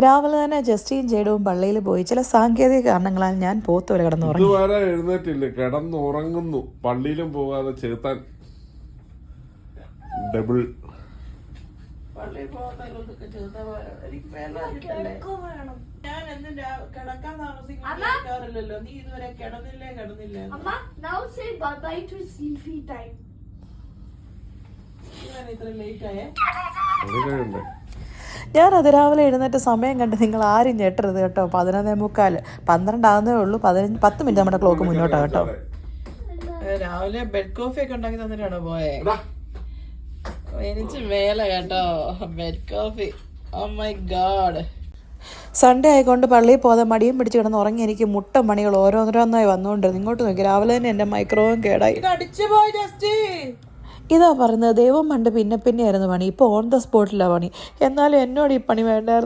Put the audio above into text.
രാവിലെ തന്നെ ജസ്റ്റിൻ ജേഡവും പള്ളിയിൽ പോയി. ചില സാങ്കേതിക കാരണങ്ങളാൽ ഞാൻ പോത്തോലെ കിടന്നുറങ്ങി. എഴുന്നേറ്റില്ല, കിടന്നുറങ്ങുന്നു. പള്ളിയിലും പോകാതെ ചേർത്താൻ ഡബിൾ. ഞാൻ അതിരാവിലെ എഴുന്നേറ്റ് സമയം കണ്ട് നിങ്ങൾ ആരും ഞെട്ടരുത് കേട്ടോ. 11:45, 12 ആകുന്നേ ഉള്ളൂ. 10 മിനിറ്റ് നമ്മുടെ ക്ലോക്ക് മുന്നോട്ടാ കേട്ടോ. രാവിലെ ബെഡ് കോഫി ഒക്കെ ഉണ്ടാക്കി തന്നിട്ടാണോ പോയെ? എനിക്ക് മേലെ കേട്ടോ bed coffee. Oh my God. Sunday ആയിക്കൊണ്ട് പള്ളിയിൽ പോകാതെ മടിയും പിടിച്ച് കിടന്ന് ഉറങ്ങി. എനിക്ക് മുട്ട മണികൾ ഓരോന്നോരോന്നായി വന്നുകൊണ്ടിരുന്നു. ഇങ്ങോട്ട് നോക്കി, രാവിലെ തന്നെ എൻ്റെ മൈക്രോവേവ് കേടായി. ഇതാ പറയുന്നത്, ദൈവം പണ്ട് പിന്നെ ആയിരുന്നു പണി, ഇപ്പോൾ ഓൺ ദ സ്പോട്ടിലാണ് പണി. എന്നാലും എന്നോട് ഈ പണി വേണ്ടായിരുന്നു.